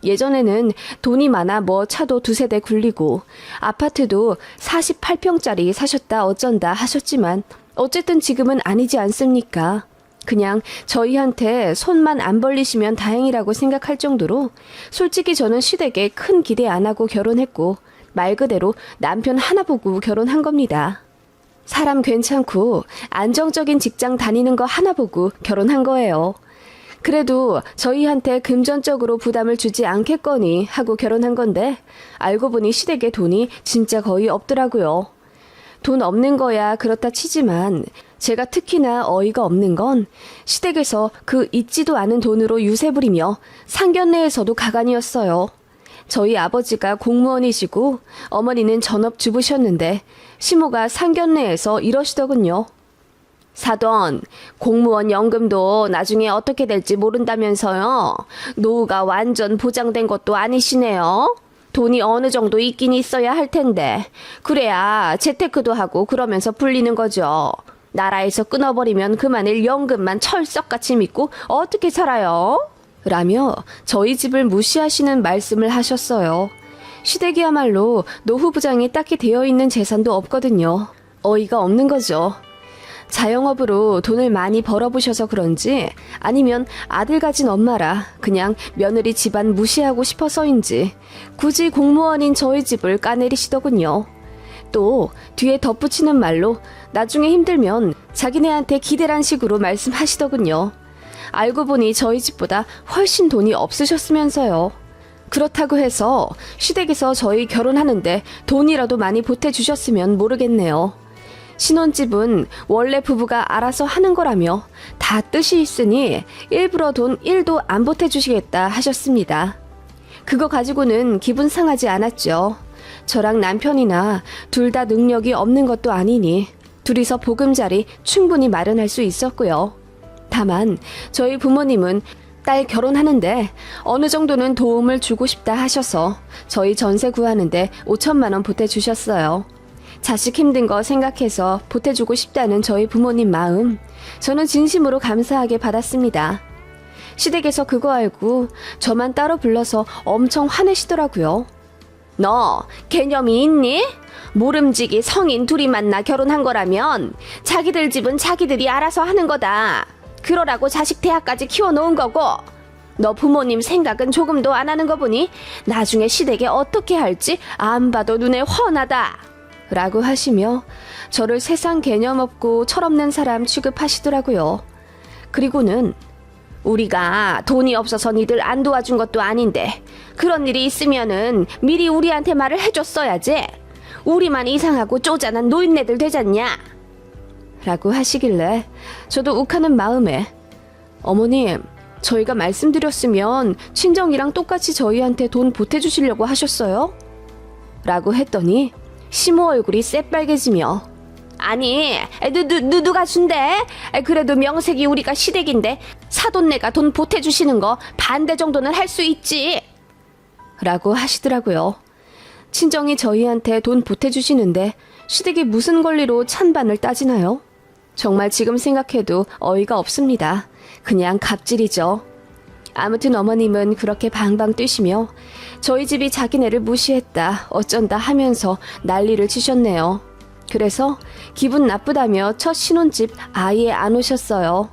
예전에는 돈이 많아 뭐 차도 두세 대 굴리고 아파트도 48평짜리 사셨다 어쩐다 하셨지만 어쨌든 지금은 아니지 않습니까? 그냥 저희한테 손만 안 벌리시면 다행이라고 생각할 정도로 솔직히 저는 시댁에 큰 기대 안 하고 결혼했고 말 그대로 남편 하나 보고 결혼한 겁니다. 사람 괜찮고 안정적인 직장 다니는 거 하나 보고 결혼한 거예요. 그래도 저희한테 금전적으로 부담을 주지 않겠거니 하고 결혼한 건데 알고 보니 시댁에 돈이 진짜 거의 없더라고요. 돈 없는 거야 그렇다 치지만 제가 특히나 어이가 없는 건 시댁에서 그 있지도 않은 돈으로 유세 부리며 상견례에서도 가관이었어요. 저희 아버지가 공무원이시고 어머니는 전업주부셨는데 시모가 상견례에서 이러시더군요. 사돈, 공무원 연금도 나중에 어떻게 될지 모른다면서요. 노후가 완전 보장된 것도 아니시네요. 돈이 어느 정도 있긴 있어야 할 텐데 그래야 재테크도 하고 그러면서 불리는 거죠. 나라에서 끊어버리면 그만일 연금만 철석같이 믿고 어떻게 살아요? 라며 저희 집을 무시하시는 말씀을 하셨어요. 시댁이야말로 노후 부장이 딱히 되어 있는 재산도 없거든요. 어이가 없는 거죠. 자영업으로 돈을 많이 벌어보셔서 그런지 아니면 아들 가진 엄마라 그냥 며느리 집안 무시하고 싶어서인지 굳이 공무원인 저희 집을 까내리시더군요. 또 뒤에 덧붙이는 말로 나중에 힘들면 자기네한테 기대란 식으로 말씀하시더군요. 알고 보니 저희 집보다 훨씬 돈이 없으셨으면서요. 그렇다고 해서 시댁에서 저희 결혼하는데 돈이라도 많이 보태주셨으면 모르겠네요. 신혼집은 원래 부부가 알아서 하는 거라며 다 뜻이 있으니 일부러 돈 1도 안 보태주시겠다 하셨습니다. 그거 가지고는 기분 상하지 않았죠. 저랑 남편이나 둘 다 능력이 없는 것도 아니니 둘이서 보금자리 충분히 마련할 수 있었고요. 다만 저희 부모님은 딸 결혼하는데 어느 정도는 도움을 주고 싶다 하셔서 저희 전세 구하는데 5천만 원 보태주셨어요. 자식 힘든 거 생각해서 보태주고 싶다는 저희 부모님 마음 저는 진심으로 감사하게 받았습니다. 시댁에서 그거 알고 저만 따로 불러서 엄청 화내시더라고요. 너 개념이 있니? 모름지기 성인 둘이 만나 결혼한 거라면 자기들 집은 자기들이 알아서 하는 거다. 그러라고 자식 대학까지 키워놓은 거고 너 부모님 생각은 조금도 안 하는 거 보니 나중에 시댁에 어떻게 할지 안 봐도 눈에 훤하다. 라고 하시며 저를 세상 개념 없고 철없는 사람 취급하시더라고요. 그리고는 우리가 돈이 없어서 니들 안 도와준 것도 아닌데 그런 일이 있으면은 미리 우리한테 말을 해줬어야지. 우리만 이상하고 쪼잔한 노인네들 되잖냐. 라고 하시길래 저도 욱하는 마음에 어머님 저희가 말씀드렸으면 친정이랑 똑같이 저희한테 돈 보태주시려고 하셨어요? 라고 했더니 시모 얼굴이 새빨개지며 아니, 누가 준대? 그래도 명색이 우리가 시댁인데 사돈네가 돈 보태주시는 거 반대 정도는 할 수 있지. 라고 하시더라고요. 친정이 저희한테 돈 보태주시는데 시댁이 무슨 권리로 찬반을 따지나요? 정말 지금 생각해도 어이가 없습니다. 그냥 갑질이죠. 아무튼 어머님은 그렇게 방방 뛰시며 저희 집이 자기네를 무시했다 어쩐다 하면서 난리를 치셨네요. 그래서 기분 나쁘다며 첫 신혼집 아예 안 오셨어요.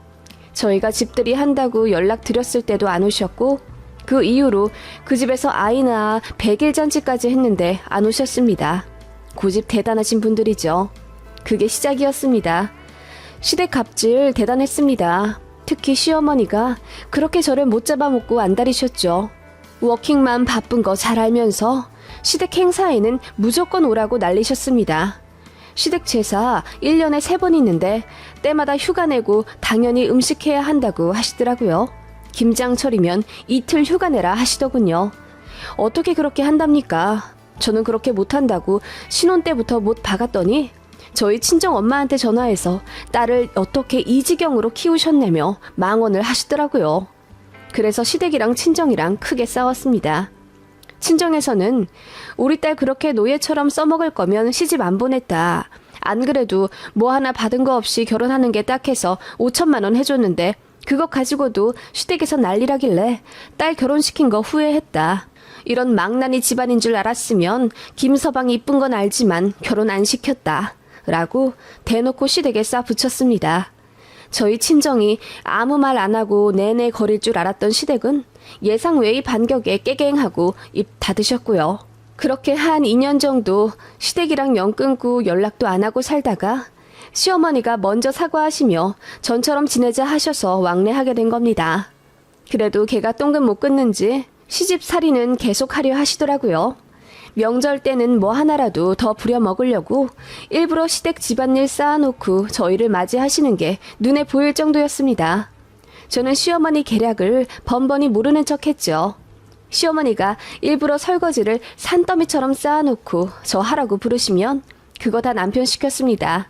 저희가 집들이 한다고 연락드렸을 때도 안 오셨고 그 이후로 그 집에서 아이 낳아 100일 잔치까지 했는데 안 오셨습니다. 고집 대단하신 분들이죠. 그게 시작이었습니다. 시댁 갑질 대단했습니다. 특히 시어머니가 그렇게 저를 못 잡아먹고 안달이셨죠. 워킹맘 바쁜 거 잘 알면서 시댁 행사에는 무조건 오라고 난리셨습니다. 시댁 제사 1년에 3번 있는데 때마다 휴가 내고 당연히 음식해야 한다고 하시더라고요. 김장철이면 이틀 휴가 내라 하시더군요. 어떻게 그렇게 한답니까? 저는 그렇게 못한다고 신혼 때부터 못 박았더니 저희 친정 엄마한테 전화해서 딸을 어떻게 이 지경으로 키우셨냐며 망언을 하시더라고요. 그래서 시댁이랑 친정이랑 크게 싸웠습니다. 친정에서는 우리 딸 그렇게 노예처럼 써먹을 거면 시집 안 보냈다. 안 그래도 뭐 하나 받은 거 없이 결혼하는 게 딱해서 5천만 원 해줬는데 그거 가지고도 시댁에서 난리라길래 딸 결혼시킨 거 후회했다. 이런 망나니 집안인 줄 알았으면 김서방이 이쁜 건 알지만 결혼 안 시켰다. 라고 대놓고 시댁에 싸붙였습니다. 저희 친정이 아무 말 안 하고 내내 거릴 줄 알았던 시댁은 예상 외의 반격에 깨갱하고 입 닫으셨고요. 그렇게 한 2년 정도 시댁이랑 연 끊고 연락도 안 하고 살다가 시어머니가 먼저 사과하시며 전처럼 지내자 하셔서 왕래하게 된 겁니다. 그래도 걔가 똥금 못 끊는지 시집살이는 계속 하려 하시더라고요. 명절 때는 뭐 하나라도 더 부려 먹으려고 일부러 시댁 집안일 쌓아놓고 저희를 맞이하시는 게 눈에 보일 정도였습니다. 저는 시어머니 계략을 번번이 모르는 척했죠. 시어머니가 일부러 설거지를 산더미처럼 쌓아놓고 저 하라고 부르시면 그거 다 남편 시켰습니다.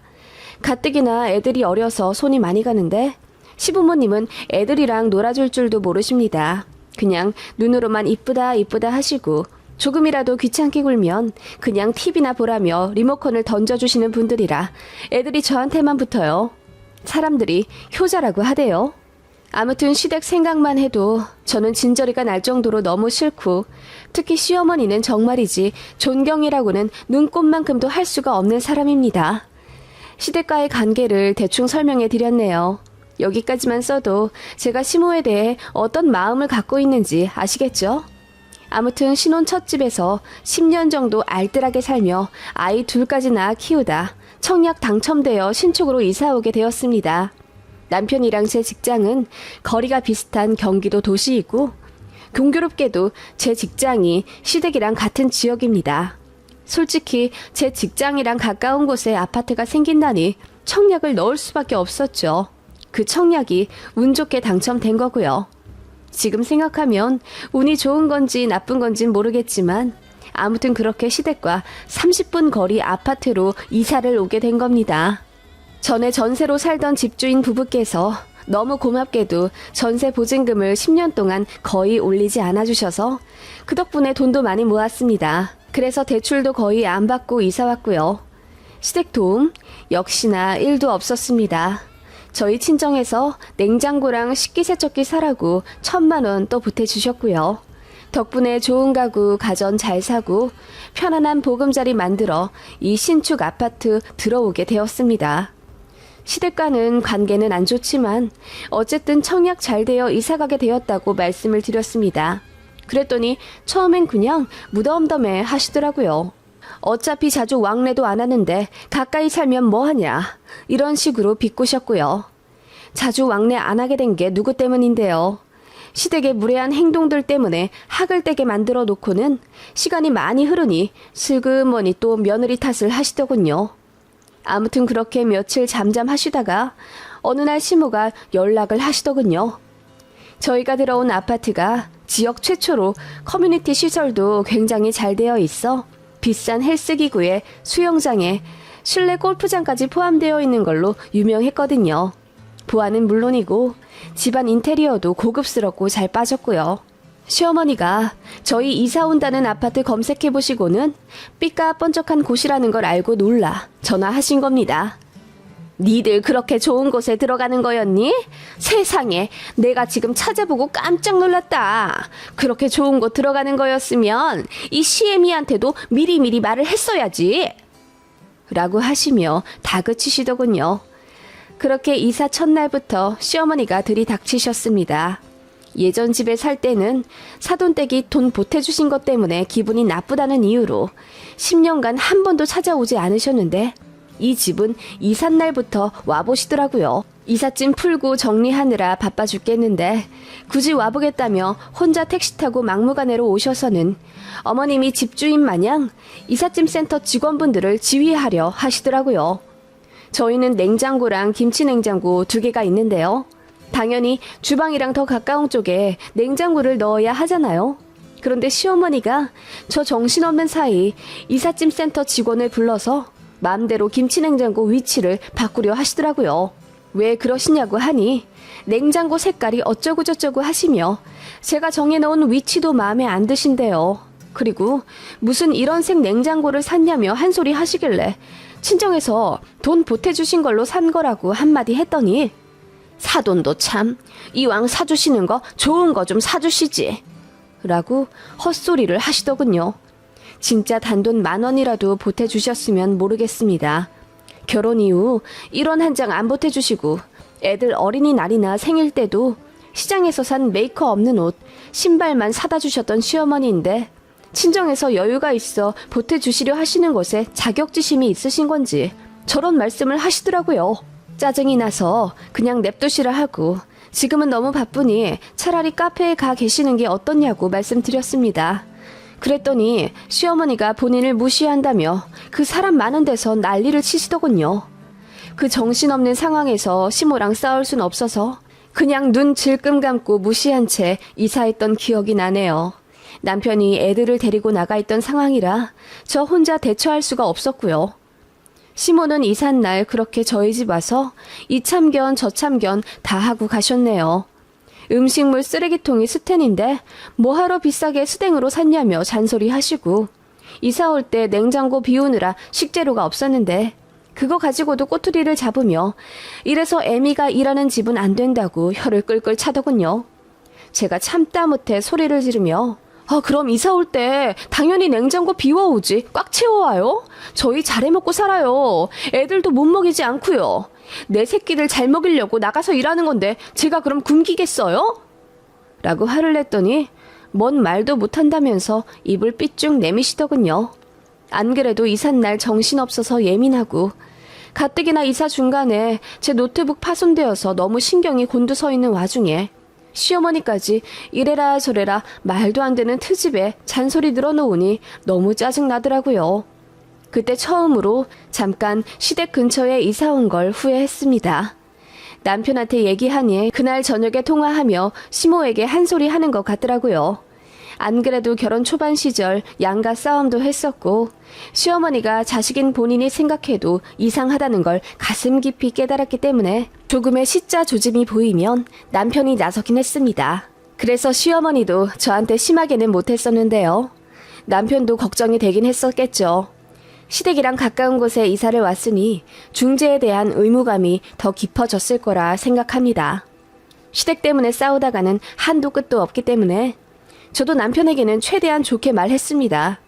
가뜩이나 애들이 어려서 손이 많이 가는데 시부모님은 애들이랑 놀아줄 줄도 모르십니다. 그냥 눈으로만 이쁘다 이쁘다 하시고 조금이라도 귀찮게 굴면 그냥 TV나 보라며 리모컨을 던져주시는 분들이라 애들이 저한테만 붙어요. 사람들이 효자라고 하대요. 아무튼 시댁 생각만 해도 저는 진저리가 날 정도로 너무 싫고 특히 시어머니는 정말이지 존경이라고는 눈꼽만큼도 할 수가 없는 사람입니다. 시댁과의 관계를 대충 설명해 드렸네요. 여기까지만 써도 제가 시모에 대해 어떤 마음을 갖고 있는지 아시겠죠? 아무튼 신혼 첫 집에서 10년 정도 알뜰하게 살며 아이 둘까지 낳아 키우다 청약 당첨되어 신축으로 이사오게 되었습니다. 남편이랑 제 직장은 거리가 비슷한 경기도 도시이고 공교롭게도 제 직장이 시댁이랑 같은 지역입니다. 솔직히 제 직장이랑 가까운 곳에 아파트가 생긴다니 청약을 넣을 수밖에 없었죠. 그 청약이 운 좋게 당첨된 거고요. 지금 생각하면 운이 좋은 건지 나쁜 건진 모르겠지만 아무튼 그렇게 시댁과 30분 거리 아파트로 이사를 오게 된 겁니다. 전에 전세로 살던 집주인 부부께서 너무 고맙게도 전세 보증금을 10년 동안 거의 올리지 않아 주셔서 그 덕분에 돈도 많이 모았습니다. 그래서 대출도 거의 안 받고 이사 왔고요. 시댁 도움 역시나 1도 없었습니다. 저희 친정에서 냉장고랑 식기세척기 사라고 1,000만 원 또 보태주셨고요. 덕분에 좋은 가구 가전 잘 사고 편안한 보금자리 만들어 이 신축 아파트 들어오게 되었습니다. 시댁과는 관계는 안 좋지만 어쨌든 청약 잘 되어 이사가게 되었다고 말씀을 드렸습니다. 그랬더니 처음엔 그냥 무덤덤해 하시더라고요. 어차피 자주 왕래도 안 하는데 가까이 살면 뭐하냐 이런 식으로 비꼬셨고요. 자주 왕래 안 하게 된 게 누구 때문인데요. 시댁의 무례한 행동들 때문에 학을 떼게 만들어 놓고는 시간이 많이 흐르니 슬그머니 또 며느리 탓을 하시더군요. 아무튼 그렇게 며칠 잠잠하시다가 어느 날 시모가 연락을 하시더군요. 저희가 들어온 아파트가 지역 최초로 커뮤니티 시설도 굉장히 잘 되어 있어 비싼 헬스기구에 수영장에 실내 골프장까지 포함되어 있는 걸로 유명했거든요. 보안은 물론이고 집안 인테리어도 고급스럽고 잘 빠졌고요. 시어머니가 저희 이사 온다는 아파트 검색해보시고는 삐까뻔쩍한 곳이라는 걸 알고 놀라 전화하신 겁니다. 니들 그렇게 좋은 곳에 들어가는 거였니? 세상에, 내가 지금 찾아보고 깜짝 놀랐다. 그렇게 좋은 곳 들어가는 거였으면 이 시애미한테도 미리미리 말을 했어야지. 라고 하시며 다그치시더군요. 그렇게 이사 첫날부터 시어머니가 들이닥치셨습니다. 예전 집에 살 때는 사돈댁이 돈 보태주신 것 때문에 기분이 나쁘다는 이유로 10년간 한 번도 찾아오지 않으셨는데 이 집은 이삿날부터 와보시더라고요. 이삿짐 풀고 정리하느라 바빠 죽겠는데 굳이 와보겠다며 혼자 택시 타고 막무가내로 오셔서는 어머님이 집주인 마냥 이삿짐 센터 직원분들을 지휘하려 하시더라고요. 저희는 냉장고랑 김치냉장고 2개가 있는데요. 당연히 주방이랑 더 가까운 쪽에 냉장고를 넣어야 하잖아요. 그런데 시어머니가 저 정신없는 사이 이삿짐 센터 직원을 불러서 마음대로 김치냉장고 위치를 바꾸려 하시더라고요. 왜 그러시냐고 하니 냉장고 색깔이 어쩌고저쩌고 하시며 제가 정해놓은 위치도 마음에 안 드신대요. 그리고 무슨 이런 색 냉장고를 샀냐며 한 소리 하시길래 친정에서 돈 보태주신 걸로 산 거라고 한마디 했더니 사돈도 참 이왕 사주시는 거 좋은 거 좀 사주시지 라고 헛소리를 하시더군요. 진짜 단돈 10,000원이라도 보태주셨으면 모르겠습니다. 결혼 이후 1원 한 장 안 보태주시고 애들 어린이날이나 생일 때도 시장에서 산 메이커 없는 옷, 신발만 사다 주셨던 시어머니인데 친정에서 여유가 있어 보태주시려 하시는 것에 자격지심이 있으신 건지 저런 말씀을 하시더라고요. 짜증이 나서 그냥 냅두시라 하고 지금은 너무 바쁘니 차라리 카페에 가 계시는 게 어떻냐고 말씀드렸습니다. 그랬더니 시어머니가 본인을 무시한다며 그 사람 많은 데서 난리를 치시더군요. 그 정신없는 상황에서 시모랑 싸울 순 없어서 그냥 눈 질끔 감고 무시한 채 이사했던 기억이 나네요. 남편이 애들을 데리고 나가 있던 상황이라 저 혼자 대처할 수가 없었고요. 시모는 이삿날 그렇게 저희 집 와서 이 참견 저 참견 다 하고 가셨네요. 음식물 쓰레기통이 스텐인데 뭐하러 비싸게 스댕으로 샀냐며 잔소리 하시고 이사 올 때 냉장고 비우느라 식재료가 없었는데 그거 가지고도 꼬투리를 잡으며 이래서 애미가 일하는 집은 안 된다고 혀를 끌끌 차더군요. 제가 참다 못해 소리를 지르며 그럼 이사 올 때 당연히 냉장고 비워오지. 꽉 채워와요. 저희 잘해먹고 살아요. 애들도 못 먹이지 않고요. 내 새끼들 잘 먹이려고 나가서 일하는 건데 제가 그럼 굶기겠어요? 라고 화를 냈더니 뭔 말도 못한다면서 입을 삐쭉 내미시더군요. 안 그래도 이삿날 정신없어서 예민하고 가뜩이나 이사 중간에 제 노트북 파손되어서 너무 신경이 곤두서 있는 와중에 시어머니까지 이래라 저래라 말도 안 되는 트집에 잔소리 늘어놓으니 너무 짜증나더라고요. 그때 처음으로 잠깐 시댁 근처에 이사 온 걸 후회했습니다. 남편한테 얘기하니 그날 저녁에 통화하며 시모에게 한 소리 하는 것 같더라고요. 안 그래도 결혼 초반 시절 양가 싸움도 했었고 시어머니가 자식인 본인이 생각해도 이상하다는 걸 가슴 깊이 깨달았기 때문에 조금의 시자 조짐이 보이면 남편이 나서긴 했습니다. 그래서 시어머니도 저한테 심하게는 못했었는데요. 남편도 걱정이 되긴 했었겠죠. 시댁이랑 가까운 곳에 이사를 왔으니 중재에 대한 의무감이 더 깊어졌을 거라 생각합니다. 시댁 때문에 싸우다가는 한도 끝도 없기 때문에 저도 남편에게는 최대한 좋게 말했습니다.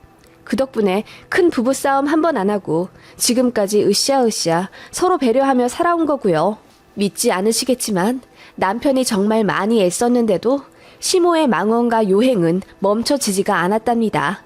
그 덕분에 큰 부부싸움 한 번 안 하고 지금까지 으쌰으쌰 서로 배려하며 살아온 거고요. 믿지 않으시겠지만 남편이 정말 많이 애썼는데도 시모의 망언과 요행은 멈춰지지가 않았답니다.